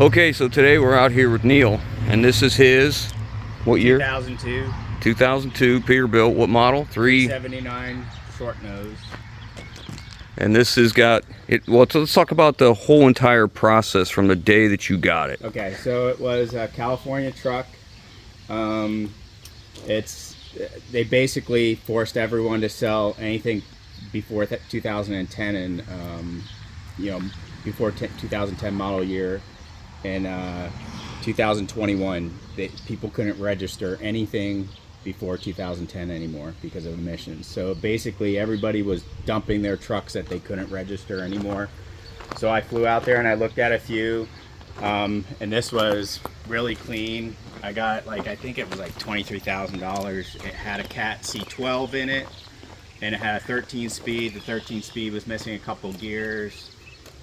Okay, so today we're out here with Neil, and this is his, what year? 2002. 2002 Peterbilt. What model? 379 short nose. And this has got it. Well, so let's talk about the whole entire process from the day that you got it. Okay, so it was a California truck. They basically forced everyone to sell anything before 2010 and before 2010 model year. In 2021, people couldn't register anything before 2010 anymore because of emissions. So basically everybody was dumping their trucks that they couldn't register anymore. So I flew out there and I looked at a few, and this was really clean. I got I think it was like $23,000. It had a Cat C12 in it, and it had a 13 speed. The 13 speed was missing a couple gears.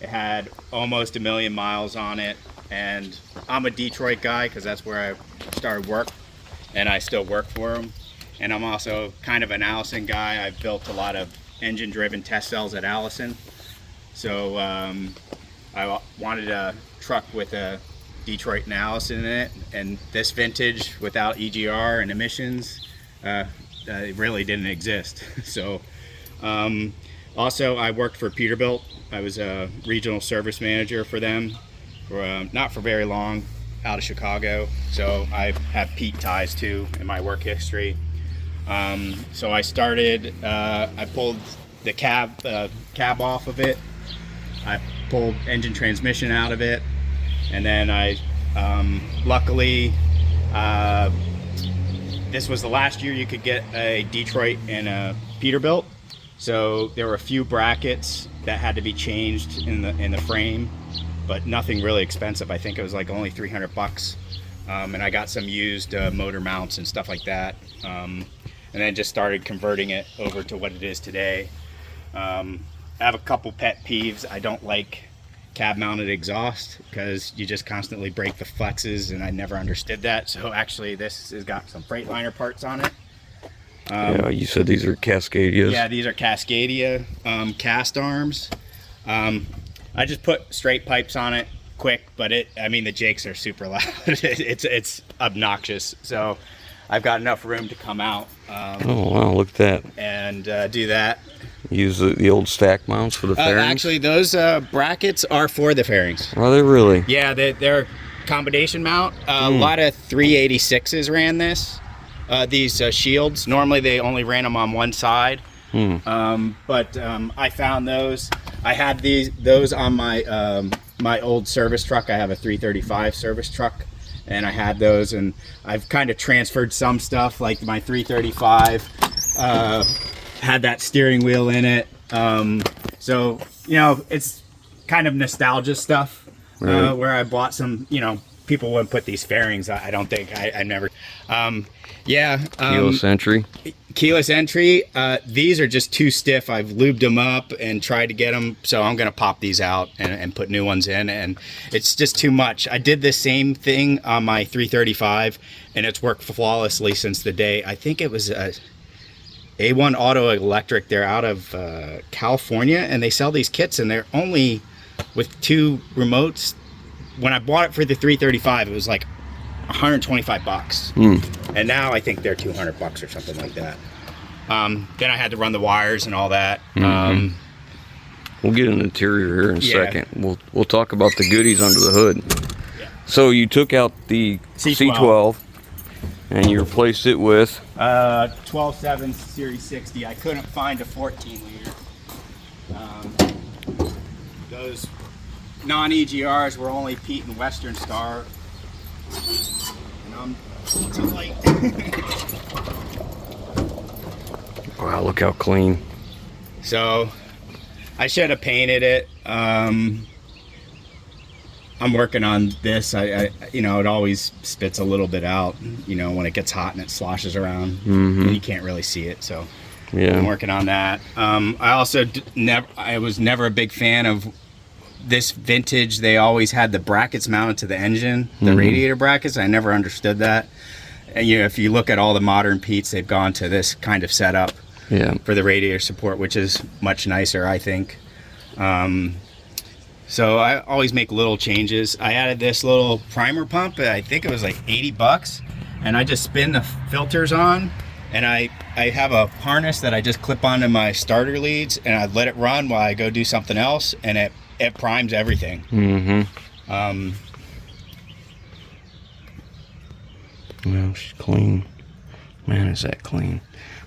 It had almost 1 million miles on it. And I'm a Detroit guy because that's where I started work, and I still work for them. And I'm also kind of an Allison guy. I've built a lot of engine-driven test cells at Allison. So I wanted a truck with a Detroit and Allison in it, and this vintage without EGR and emissions it really didn't exist. So also I worked for Peterbilt. I was a regional service manager for them. Not for very long, out of Chicago, so I have Pete ties too in my work history. So I started, I pulled the cab off of it, I pulled engine transmission out of it, and then I luckily this was the last year you could get a Detroit and a Peterbilt, so there were a few brackets that had to be changed in the frame, but nothing really expensive. I think it was like only 300 bucks. And I got some used motor mounts and stuff like that. And then just started converting it over to what it is today. I have a couple pet peeves. I don't like cab mounted exhaust because you just constantly break the flexes, and I never understood that. So actually this has got some Freightliner parts on it. Yeah, you said these are Cascadias. Yeah, these are Cascadia cast arms. I just put straight pipes on it quick, but I mean the jakes are super loud. it's obnoxious. So I've got enough room to come out. Oh wow, look at that. And do that. Use the old stack mounts for the fairings? Actually, those brackets are for the fairings. Are they really? Yeah, they're combination mount. A lot of 386s ran this. These shields, normally they only ran them on one side. But I found those. I had those on my my old service truck. I have a 335 service truck, and I had those, and I've kind of transferred some stuff. Like my 335 had that steering wheel in it, so it's kind of nostalgia stuff. Right. Where I bought some, people wouldn't put these fairings. I don't think I never. Keyless entry. Keyless entry. These are just too stiff. I've lubed them up and tried to get them, so I'm gonna pop these out and put new ones in, and it's just too much. I did the same thing on my 335, and it's worked flawlessly since the day. I think it was A1 Auto Electric. They're out of California, and they sell these kits, and they're only with 2 remotes. When I bought it for the 335, it was like 125 bucks. And now I think they're 200 bucks or something like that. Then I had to run the wires and all that. We'll get an interior here in a second. We'll talk about the goodies under the hood. Yeah. So you took out the C12 and you replaced it with 12.7 Series 60. I couldn't find a 14 liter. Those non-EGRs were only Pete and Western Star. And it's a light. Wow, look how clean. So I should have painted it. I'm working on this. It always spits a little bit out, when it gets hot and it sloshes around. And you can't really see it. So yeah, I'm working on that. I also I was never a big fan of this vintage. They always had the brackets mounted to the engine, the radiator brackets. I never understood that. And if you look at all the modern Pete's, they've gone to this kind of setup for the radiator support, which is much nicer, I think. So I always make little changes. I added this little primer pump. I think it was like 80 bucks. And I just spin the filters on. And I have a harness that I just clip onto my starter leads. And I let it run while I go do something else. And it primes everything. Mm-hmm. Well, she's clean. Man, is that clean.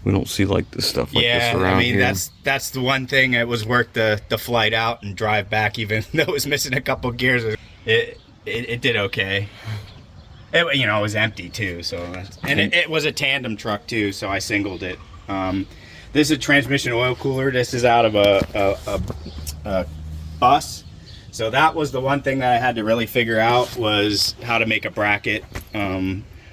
We don't see like this stuff like this around here. Yeah, I mean, that's the one thing. It was worth the flight out and drive back, even though it was missing a couple gears. It did okay. It, you know, it was empty too. So, and it was a tandem truck too, so I singled it. This is a transmission oil cooler. This is out of a bus. So that was the one thing that I had to really figure out, was how to make a bracket.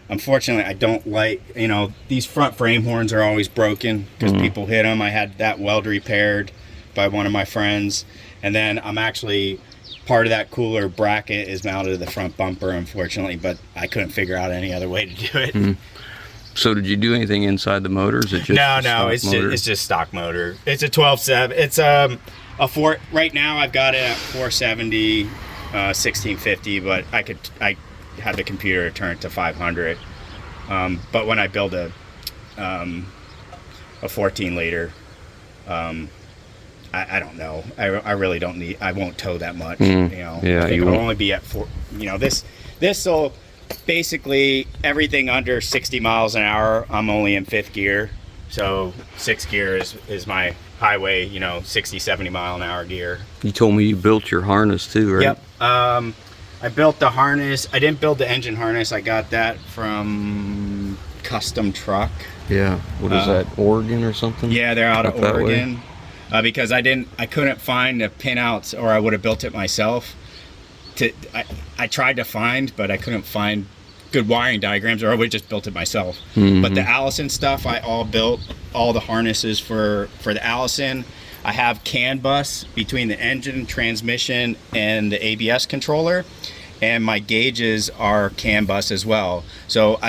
Unfortunately, I don't like, you know, these front frame horns are always broken because people hit them. I had that weld repaired by one of my friends. And then I'm actually, part of that cooler bracket is mounted to the front bumper, unfortunately, but I couldn't figure out any other way to do it. So did you do anything inside the motor? Is it just No, it's just stock motor. It's a 12.7. It's a four. Right now I've got it at 470, 1650, but I had the computer turn it to 500. But when I build a 14 liter, I don't know. I really don't need. I won't tow that much. You know. Yeah, I think it'll only be at 4. You know, this will basically everything under 60 miles an hour. I'm only in 5th gear, so 6th gear is my highway. You know, 60, 70 mile an hour gear. You told me you built your harness too, right? Yep. I built the harness. I didn't build the engine harness. I got that from Custom Truck. Yeah. What is that? Oregon or something? Yeah, they're out of Oregon. Because I couldn't find the pinouts, or I would have built it myself. I tried to find, but I couldn't find good wiring diagrams, or I would have just built it myself. But the Allison stuff, I all built all the harnesses for the Allison. I have CAN bus between the engine, transmission, and the ABS controller, and my gauges are CAN bus as well. So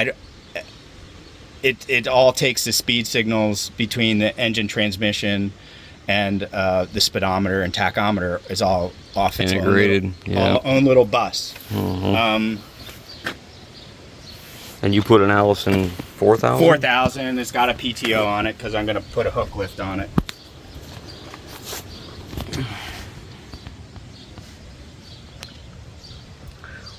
it all takes the speed signals between the engine, transmission, and the speedometer and tachometer is all off its integrated, own little bus. And you put an Allison 4000? 4000. It's got a PTO on it because I'm going to put a hook lift on it.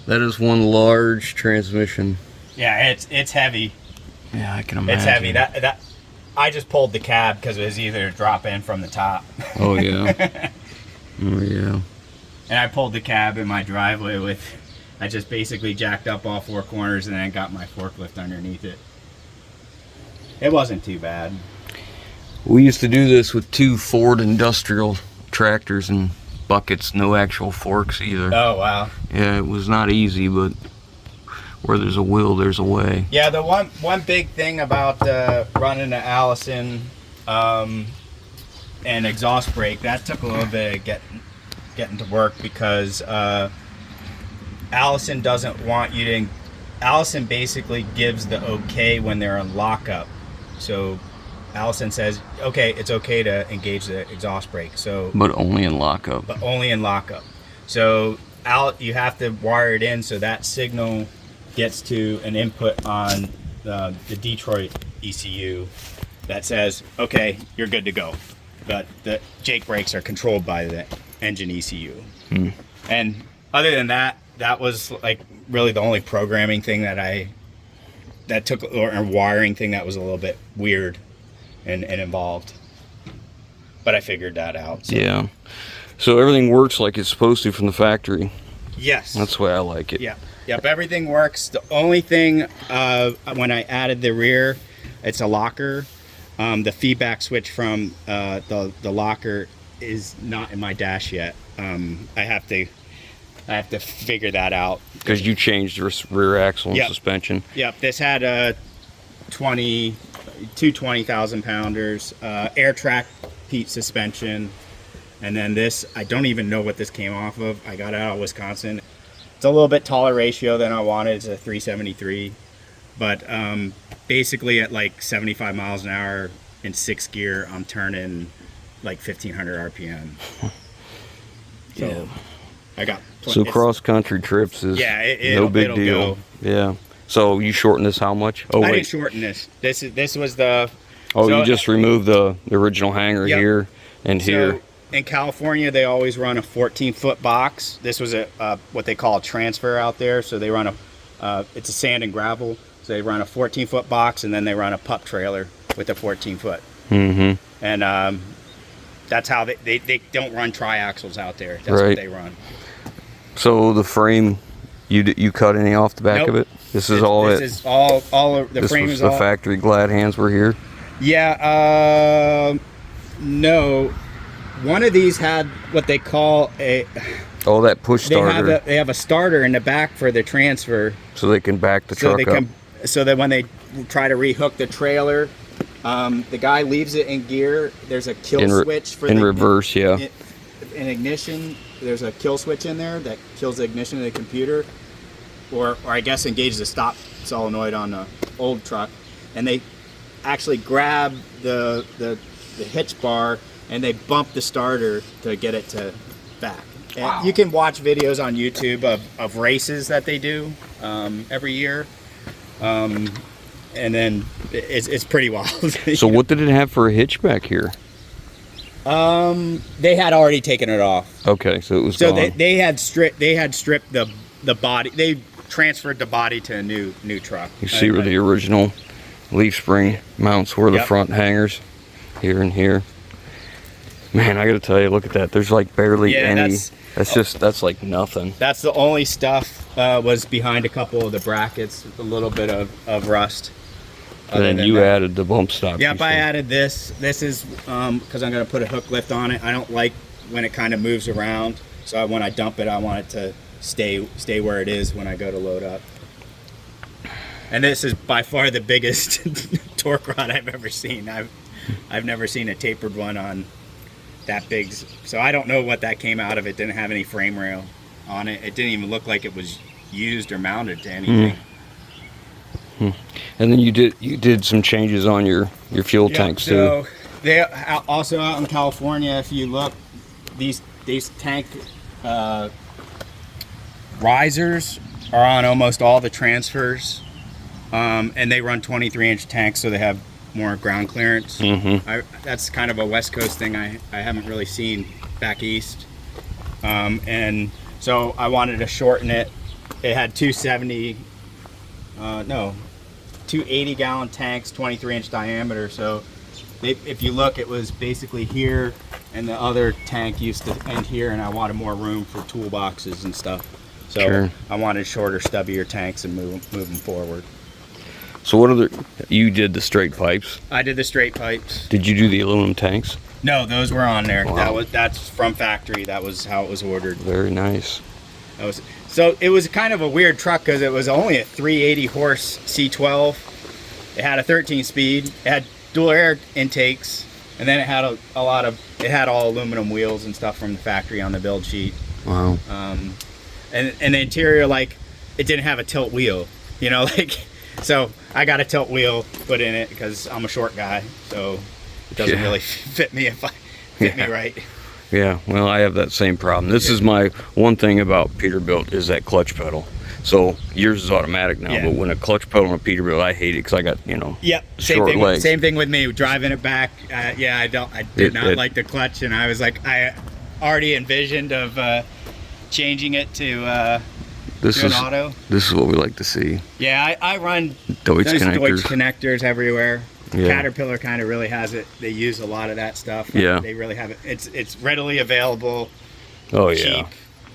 That is one large transmission. Yeah, it's heavy. Yeah, I can imagine. It's heavy. That I just pulled the cab because it was either drop in from the top. Oh yeah. Oh yeah. And I pulled the cab in my driveway with. I just basically jacked up all 4 corners and then got my forklift underneath it. It wasn't too bad. We used to do this with 2 Ford industrial tractors and buckets, no actual forks either. Oh wow. Yeah, it was not easy, but where there's a will, there's a way. Yeah, the one big thing about running the Allison and exhaust brake, that took a little bit of getting to work, because Allison doesn't want you to. Allison basically gives the okay when they're in lockup. So Allison says, okay, it's okay to engage the exhaust brake. So, but only in lockup. But only in lockup. So you have to wire it in so that signal gets to an input on the Detroit ECU that says, okay, you're good to go. But the Jake brakes are controlled by the engine ECU. And other than that, that was like really the only programming thing that took, or wiring thing that was a little bit weird and involved. But I figured that out. So. Yeah. So everything works like it's supposed to from the factory. Yes. That's the way I like it. Yeah. Yep, everything works. The only thing, when I added the rear, it's a locker. The feedback switch from the locker is not in my dash yet. I have to figure that out. Because you changed the rear axle and suspension. Yep, this had a 2 20,000 pounders, air track Pete suspension, and then this, I don't even know what this came off of. I got it out of Wisconsin. It's a little bit taller ratio than I wanted. It's a 373, but basically at like 75 miles an hour in 6th gear, I'm turning like 1500 RPM. So I got so cross country trips is no big deal. Go. Yeah. So you shorten this how much? Oh, I wait. didn't shorten this. This was the. Oh, so you just removed the original hanger here and here. In California, they always run a 14-foot box. This was what they call a transfer out there. So they run it's a sand and gravel. So they run a 14-foot box, and then they run a pup trailer with a 14-foot. Mm-hmm. And that's how they don't run triaxles out there. That's what they run. So the frame, you cut any off the back of it? This is all it. This is all of the frame is all. The factory glad hands were here. Yeah. No. One of these had what they call a. Oh, that push starter. They have a starter in the back for the transfer. So they can back the truck up. So that when they try to rehook the trailer, the guy leaves it in gear. There's a kill switch for in reverse. Yeah. In ignition, there's a kill switch in there that kills the ignition of the computer, or I guess engages the stop solenoid on the old truck, and they actually grab the hitch bar and they bump the starter to get it to back. Wow. And you can watch videos on YouTube of races that they do every year, and then it's pretty wild. So what did it have for a hitch back here? They had already taken it off. Okay, so it was gone. they had stripped the body. They transferred the body to a new truck. You see where the original leaf spring mounts were, the front hangers here and here. Man, I gotta tell you, look at that. There's like barely any. That's like nothing. That's the only stuff was behind a couple of the brackets, a little bit of rust. And then you added the bump stop. Yep, I added this. This is because I'm gonna put a hook lift on it. I don't like when it kind of moves around. So when I dump it, I want it to stay where it is when I go to load up. And this is by far the biggest torque rod I've ever seen. I've never seen a tapered one on that big. So I don't know what that came out of. It didn't have any frame rail on it. It didn't even look like it was used or mounted to anything. And then you did some changes on your fuel tanks too. So they also out in California, if you look, these tank risers are on almost all the transfers, and they run 23-inch tanks, so they have more ground clearance. That's kind of a West Coast thing I haven't really seen back east, and so I wanted to shorten it. It had 280-gallon tanks, 23-inch diameter. So if you look, it was basically here, and the other tank used to end here, and I wanted more room for toolboxes and stuff. So I wanted shorter, stubbier tanks and move them forward. So what you did the straight pipes? I did the straight pipes. Did you do the aluminum tanks? No, those were on there. Wow. That's from factory. That was how it was ordered. Very nice. So it was kind of a weird truck because it was only a 380 horse C12. It had a 13-speed. It had dual air intakes, and then it had it had all aluminum wheels and stuff from the factory on the build sheet. Wow. And the interior, like, it didn't have a tilt wheel, so I got a tilt wheel put in it because I'm a short guy, so it doesn't really fit me me right. Yeah, well, I have that same problem. This is my one thing about Peterbilt is that clutch pedal. So yours is automatic now, but when a clutch pedal on a Peterbilt, I hate it because I got short legs. Same thing with me driving it back. I did not like the clutch, and I was like, I already envisioned of changing it to an auto. This is what we like to see. Yeah, I run Deutsch those connectors. Deutsch connectors everywhere. Caterpillar kind of really has it. They use a lot of that stuff. Yeah, they really have it. It's readily available. Oh cheap,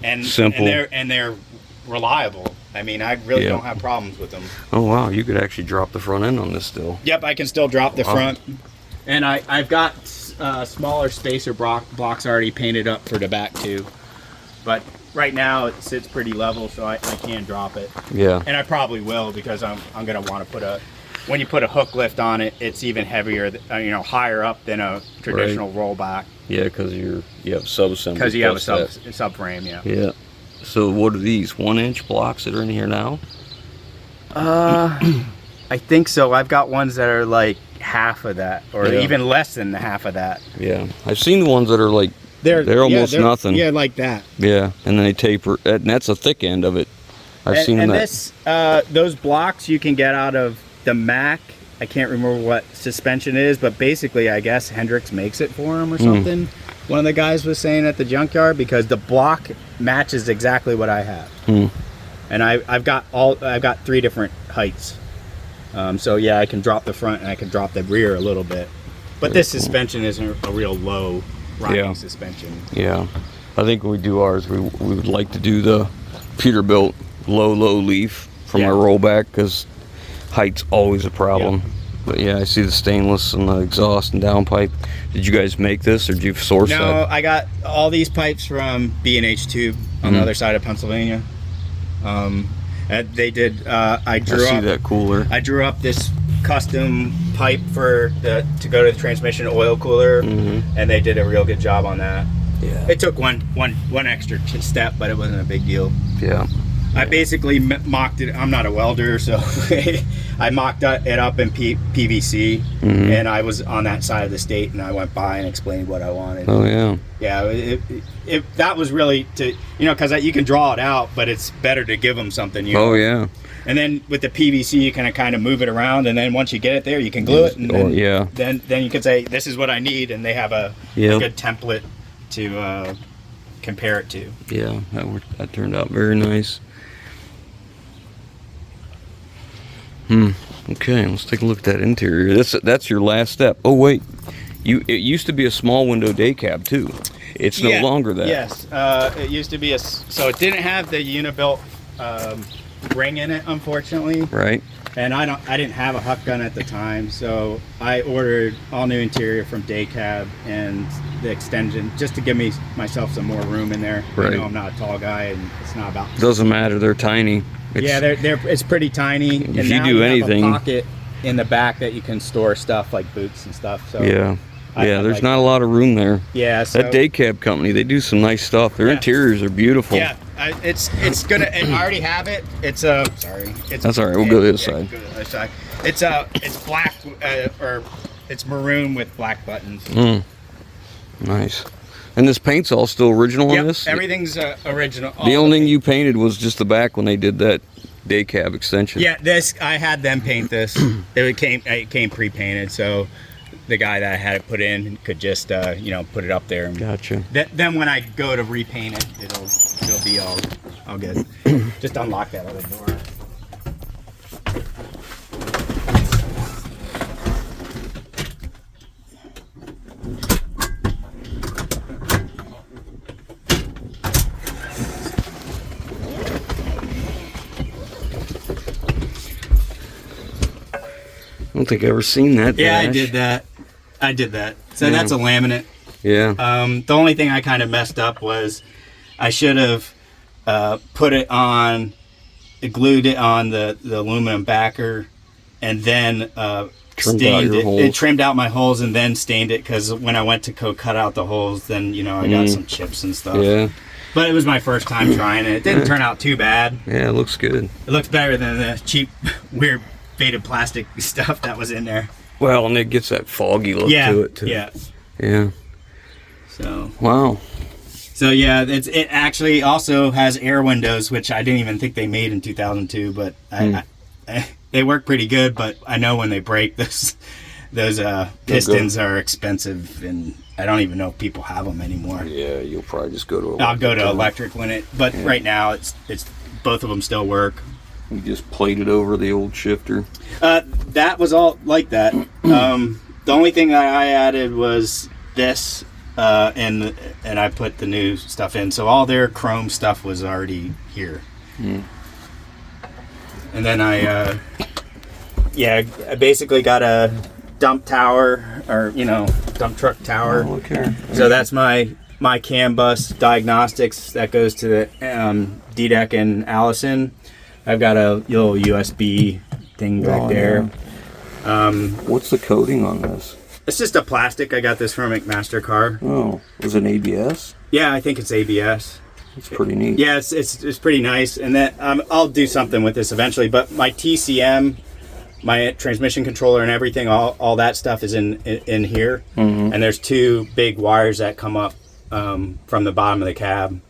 and simple, and they're reliable. I mean, I really don't have problems with them. Oh wow, you could actually drop the front end on this still. Yep, I can still drop the front, and I've got smaller spacer blocks already painted up for the back too. But right now it sits pretty level, so I can drop it. Yeah, and I probably will because I'm gonna want to put when you put a hook lift on it, it's even heavier, higher up than a traditional rollback. Yeah, because you have subassembly. Because you have a subframe, yeah. So what are these 1-inch blocks that are in here now? I think so. I've got ones that are like half of that, or even less than half of that. Yeah, I've seen the ones that are like They're almost nothing. Yeah, like that. Yeah, and then they taper, and that's a thick end of it. I've seen that. And this, those blocks you can get out of the Mac. I can't remember what suspension is, but basically, I guess Hendrix makes it for him or something. One of the guys was saying at the junkyard, because the block matches exactly what I have. And I've got 3 different heights. So yeah, I can drop the front and I can drop the rear a little bit. But this suspension isn't a real low riding suspension. Yeah, I think when we do ours, we would like to do the Peterbilt low leaf from our rollback, because height's always a problem. But yeah, I see the stainless and the exhaust and downpipe. Did you guys make this, or did you source that? No, I got all these pipes from B&H Tube on the other side of Pennsylvania. They did. I see that cooler. I drew up this custom pipe to go to the transmission oil cooler, and they did a real good job on that. Yeah. It took one extra step, but it wasn't a big deal. Yeah. I basically mocked it. I'm not a welder, so I mocked it up in PVC, and I was on that side of the state, and I went by and explained what I wanted. Oh yeah. Yeah, that was really to, because you can draw it out, but it's better to give them something. Oh yeah. And then with the PVC, you can kind of move it around, and then once you get it there, you can glue it, and then you can say, this is what I need, and they have a good template to compare it to. Yeah, that turned out very nice. Okay, let's take a look at that interior. That's your last step. Oh wait, it used to be a small window day cab too. It's no longer that. Yes, it used to be so it didn't have the Unibuilt ring in it, unfortunately. Right. And I didn't have a huck gun at the time, so I ordered all new interior from Day Cab and the extension just to give myself some more room in there. Right. I know I'm not a tall guy, and it's not about. Doesn't matter. They're tiny. It's pretty tiny. If and you now do anything, have a pocket in the back that you can store stuff like boots and stuff. So there's not a lot of room there. Yeah. So, that Day Cab company, they do some nice stuff. Their interiors are beautiful. Yeah. It's gonna. I already have it. It's sorry. That's all right. We'll go to the other side. Go to the other side. It's black or it's maroon with black buttons. Nice. And this paint's all still original on this? Everything's original. The only thing you painted was just the back when they did that Day Cab extension. Yeah, I had them paint this. It came pre-painted, so the guy that I had it put in could just put it up there. And gotcha. Then when I go to repaint it, it'll be all good. Just unlock that other door. I don't think I've ever seen that. Yeah, dash. I did that. So that's a laminate. Yeah. The only thing I kind of messed up was I should have glued it on the aluminum backer, and then stained it. It trimmed out my holes and then stained it, because when I went to cut out the holes, then I got some chips and stuff. Yeah. But it was my first time trying it. It didn't turn out too bad. Yeah, it looks good. It looks better than the cheap, weird faded plastic stuff that was in there. Well, and it gets that foggy look to it too. Yeah. Yeah. So. Wow. So yeah, it actually also has air windows, which I didn't even think they made in 2002, but they work pretty good. But I know when they break, those pistons are expensive, and I don't even know if people have them anymore. Yeah, you'll probably just go to electric. I'll go to electric when it, but right now it's both of them still work. You just plated over the old shifter. That was all like that. The only thing that I added was this, and I put the new stuff in. So all their chrome stuff was already here. And then I basically got a dump tower, or dump truck tower. Oh, okay. So that's my CAN bus diagnostics that goes to the DDEC and Allison. I've got a little USB thing back there. Yeah. What's the coating on this? It's just a plastic. I got this from McMaster-Carr. Oh, was it ABS? Yeah, I think it's ABS. It's pretty neat. Yeah, it's pretty nice. And then I'll do something with this eventually. But my TCM, my transmission controller and everything, all that stuff is in here. And there's two big wires that come up from the bottom of the cab.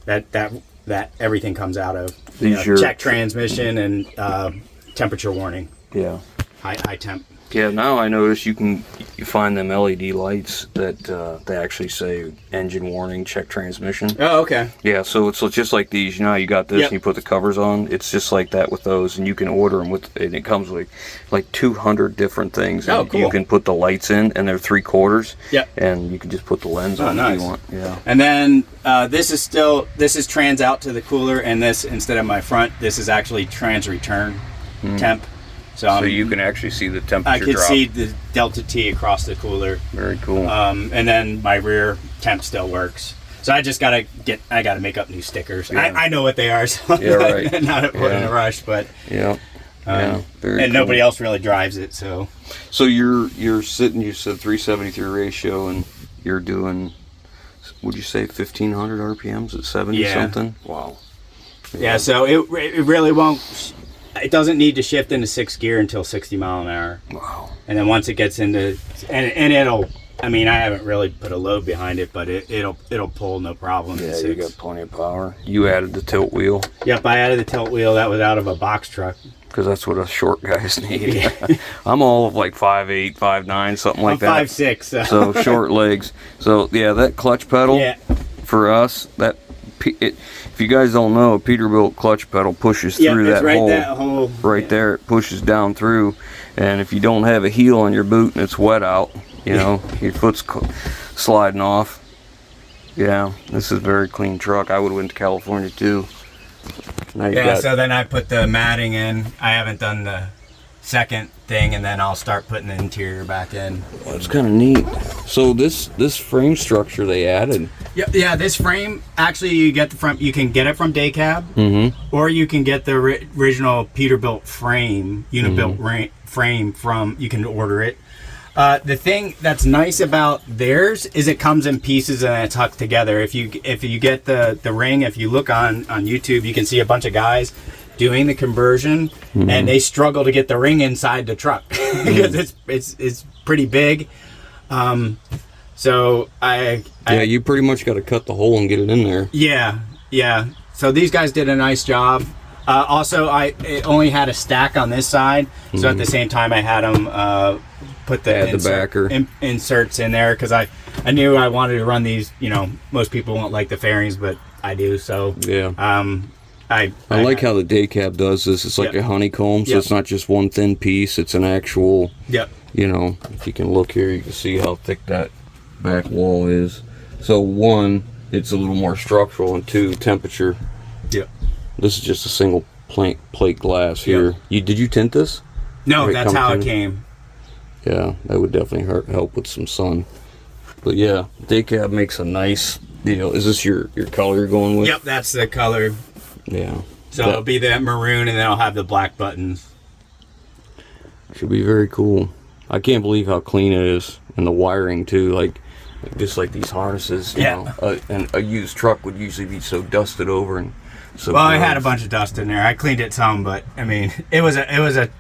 That everything comes out of. Check transmission and temperature warning. Yeah. High temp. Yeah, now I notice you find them LED lights that they actually say engine warning, check transmission. Oh, okay. Yeah, so it's just like these. You know how you got this and you put the covers on? It's just like that with those, and you can order them and it comes with like 200 different things. Oh, and cool. You can put the lights in, and they're 3/4. Yep. And you can just put the lens on if you want. Yeah. And then this is trans out to the cooler, and this, instead of my front, this is actually trans return temp. So you can actually see the temperature I can drop. see the delta T across the cooler. Very cool. And then my rear temp still works. So I just gotta make up new stickers. Yeah. I know what they are, so I'm not in a rush. But very and cool. nobody else really drives it. So you're sitting. You said 373 ratio, and you're doing. Would you say 1500 RPMs at 70 something? Wow. Yeah. So it really won't. It doesn't need to shift into 6th gear until 60 mile an hour. Wow. And then once it gets into, and it'll, I mean, I haven't really put a load behind it, but it'll pull no problem. Yeah, you got plenty of power. You added the tilt wheel. Yep, I added the tilt wheel. That was out of a box truck. Because that's what us short guys need. Yeah. I'm all of like 5'8", 5'9", something like that. I'm 5'6". So short legs. So yeah, that clutch pedal for us, if you guys don't know, a Peterbilt clutch pedal pushes through that hole. Right there, it pushes down through. And if you don't have a heel on your boot and it's wet out, your foot's sliding off. Yeah, this is a very clean truck. I would have went to California too. So then I put the matting in. I haven't done the second thing, and then I'll start putting the interior back in. Well, it's kind of neat. So this frame structure they added. Yeah, this frame, actually you get the front, you can get it from Daycab, or you can get the original Peterbilt frame, Unibuilt frame from, you can order it. The thing that's nice about theirs is it comes in pieces and it's tucked together. If you get the ring, if you look on YouTube, you can see a bunch of guys doing the conversion, and they struggle to get the ring inside the truck because it's pretty big. So you pretty much got to cut the hole and get it in there. Yeah. So these guys did a nice job. Also, it only had a stack on this side, so at the same time I had them put the inserts in there because I knew I wanted to run these. Most people won't like the fairings, but I do. So yeah. I like how the Daycab does this. It's like a honeycomb, so it's not just one thin piece. It's an actual. Yep. If you can look here, you can see how thick that back wall is. So one, it's a little more structural, and two, temperature. Yep. This is just a single plate glass here. Yep. Did you tint this? No, that's how it came. Yeah, that would definitely help with some sun. But yeah, Daycab makes a nice deal. Is this your color you're going with? Yep, that's the color. Yeah. So it'll be that maroon, and then I'll have the black buttons. Should be very cool. I can't believe how clean it is, and the wiring too. Just like these harnesses. You know, and a used truck would usually be so dusted over and so. Well, I had a bunch of dust in there. I cleaned it some, but I mean, it was a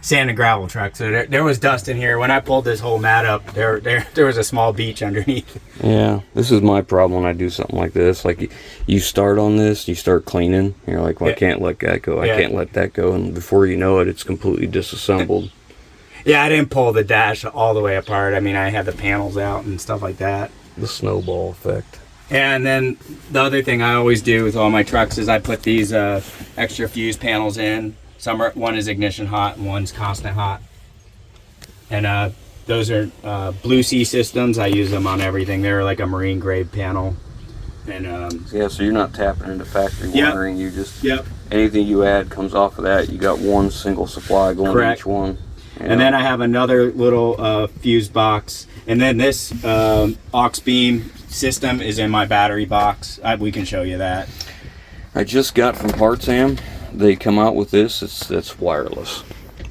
sand and gravel truck, so there was dust in here. When I pulled this whole mat up, there was a small beach underneath. Yeah, this is my problem when I do something like this. Like you start on this, you start cleaning, and you're like, well, I can't let that go. I can't let that go, and before you know it, it's completely disassembled. Yeah, I didn't pull the dash all the way apart. I mean, I had the panels out and stuff like that. The snowball effect. And then the other thing I always do with all my trucks is I put these extra fuse panels in. One is ignition hot and one's constant hot. And those are Blue Sea systems. I use them on everything. They're like a marine grade panel. And so you're not tapping into factory wiring. You just anything you add comes off of that. You got one single supply going to each one. And then I have another little fuse box. And then this aux beam system is in my battery box. We can show you that. I just got from Partsam. They come out with this. It's wireless.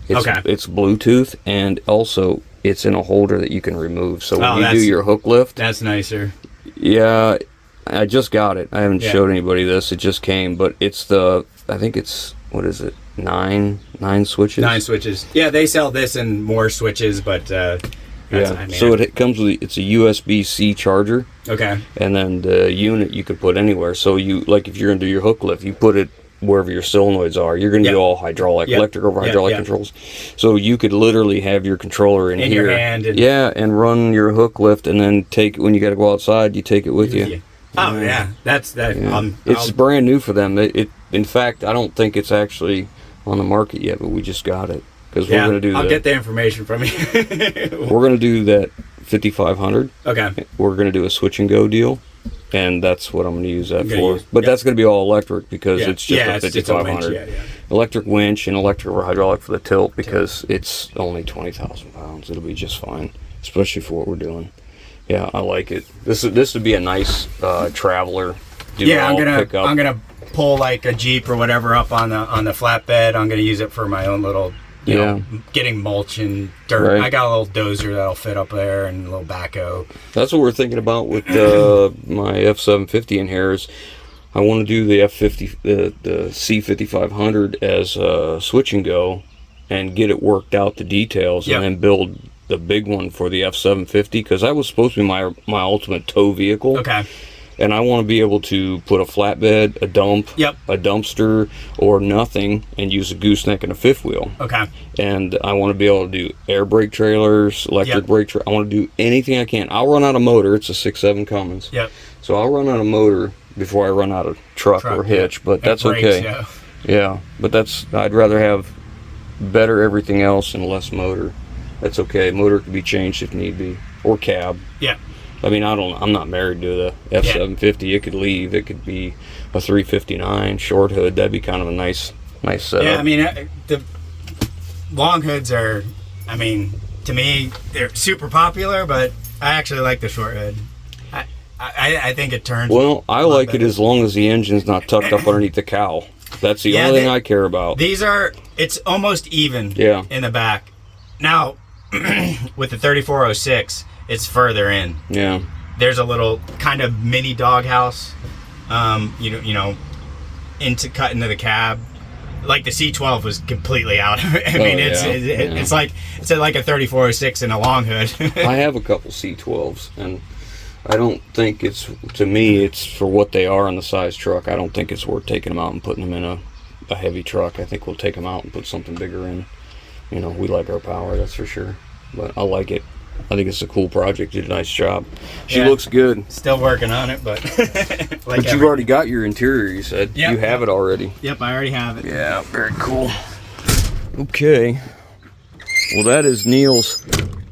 It's Bluetooth, and also it's in a holder that you can remove. So when you do your hook lift, that's nicer. Yeah, I just got it. I haven't showed anybody this. It just came, but it's I think it's, what is it? 9 switches. 9 switches. Yeah, they sell this and more switches, but Yeah. I mean, So it comes with it's a USB-C charger. Okay. And then the unit you could put anywhere. So you like if you're gonna do your hook lift, you put it wherever your solenoids are. You're gonna do all hydraulic, electric over hydraulic controls. So you could literally have your controller in here. Your hand. And and run your hook lift, and then take it when you got to go outside. You take it with you. Oh yeah, that's that. Yeah. It's brand new for them. In fact, I don't think it's actually on the market yet, but we just got it because we're gonna do. I'll get the information from you. We're gonna do that 5500. Okay. We're gonna do a switch and go deal. And that's what I'm going to use that for. But that's going to be all electric because it's just a 5500. Electric winch and electric over hydraulic for the tilt because it's only 20,000 pounds. It'll be just fine, especially for what we're doing. Yeah, I like it. This would be a nice traveler. I'm gonna pull like a Jeep or whatever up on the flatbed. I'm gonna use it for my own little. You know, getting mulch and dirt. Right. I got a little dozer that'll fit up there and a little backhoe. That's what we're thinking about with my F750 in here. Is I want to do the F50, the C5500 as a switch and go, and get it worked out the details, and then build the big one for the F750 because that was supposed to be my ultimate tow vehicle. Okay. And I want to be able to put a flatbed, a dump, a dumpster, or nothing, and use a gooseneck and a fifth wheel. Okay. And I want to be able to do air brake trailers, electric brake I want to do anything I can. I'll run out of motor. It's a 6.7 Cummins. Yep. So I'll run out of motor before I run out of truck or hitch, but that's brakes, okay. Yeah, but I'd rather have better everything else and less motor. That's okay. Motor could be changed if need be, or cab. Yeah. I mean, I'm not married to the F750. It could leave. It could be a 359 short hood. That'd be kind of a nice setup. Yeah, I mean, the long hoods are, I mean, to me, they're super popular, but I actually like the short hood. I think it turns. Well, I like it as long as the engine's not tucked up underneath the cowl. That's the only thing I care about. It's almost even in the back. Now, with the 3406, it's further in. Yeah. There's a little kind of mini doghouse, you know, cut into the cab. Like the C12 was completely out. I mean, it's like a 3406 in a long hood. I have a couple C12s, and I don't think to me, it's for what they are on the size truck. I don't think it's worth taking them out and putting them in a heavy truck. I think we'll take them out and put something bigger in. You know, we like our power, that's for sure. But I like it. I think it's a cool project. Did a nice job. She looks good. Still working on it, but but you've already got your interior, you said. You have it already. Yep, I already have it. Yeah, very cool. Okay. Well, that is Neil's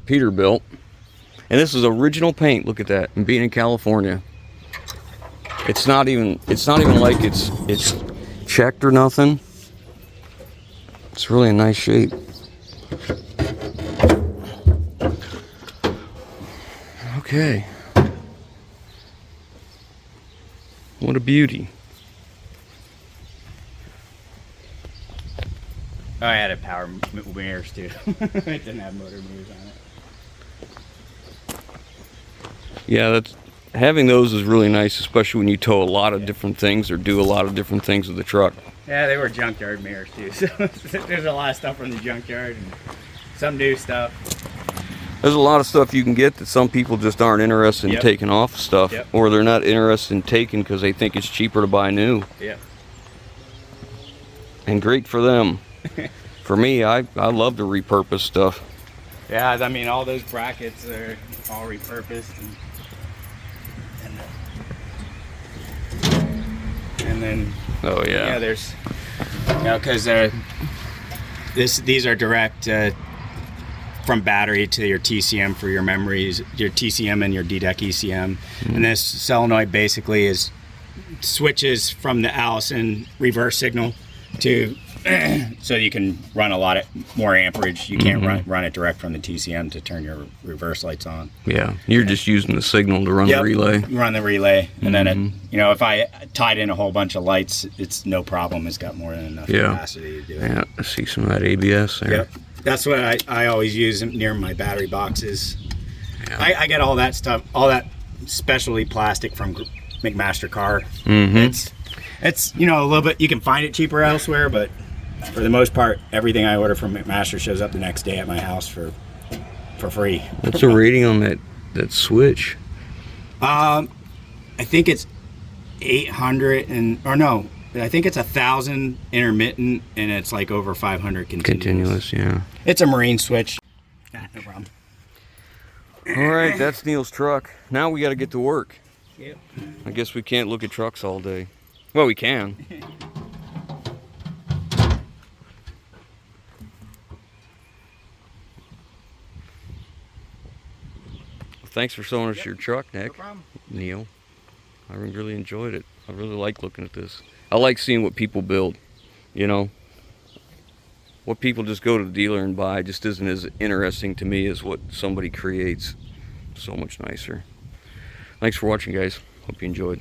Peterbilt. And this is original paint. Look at that. And being in California. It's not even like it's checked or nothing. It's really a nice shape. Okay. What a beauty. Oh, I had power mirrors too. It didn't have motor mirrors on it. Yeah, having those is really nice, especially when you tow a lot of different things or do a lot of different things with the truck. Yeah, they were junkyard mirrors too. So there's a lot of stuff from the junkyard and some new stuff. There's a lot of stuff you can get that some people just aren't interested in taking off stuff, or they're not interested in taking because they think it's cheaper to buy new. Yeah. And great for them. For me, I love to repurpose stuff. Yeah, I mean, all those brackets are all repurposed. And then, oh yeah. Yeah, there's, you know, because these are direct from battery to your TCM for your memories, your TCM and your DDEC ECM. And this solenoid basically switches from the Allison reverse signal to so you can run a lot more amperage. You can't run it direct from the TCM to turn your reverse lights on. Yeah, you're just using the signal to run the relay. Run the relay, and then you know, if I tied in a whole bunch of lights, it's no problem. It's got more than enough capacity to do it. Yeah, I see some of that ABS there. Yep. That's what I always use near my battery boxes. Yeah. I get all that stuff, all that specialty plastic from McMaster Car. It's you know, a little bit, you can find it cheaper elsewhere, but for the most part, everything I order from McMaster shows up the next day at my house for for free. What's the rating on that switch? I think it's 800 or no, I think it's 1,000 intermittent, and it's like over 500 continuous. Yeah. It's a marine switch. Nah, no problem. All right, that's Neil's truck. Now we got to get to work. Yep. I guess we can't look at trucks all day. Well, we can. Thanks for showing us your truck, Nick. No problem. Neil. I really enjoyed it. I really like looking at this. I like seeing what people build, you know. What people just go to the dealer and buy just isn't as interesting to me as what somebody creates. So much nicer. Thanks for watching, guys. Hope you enjoyed.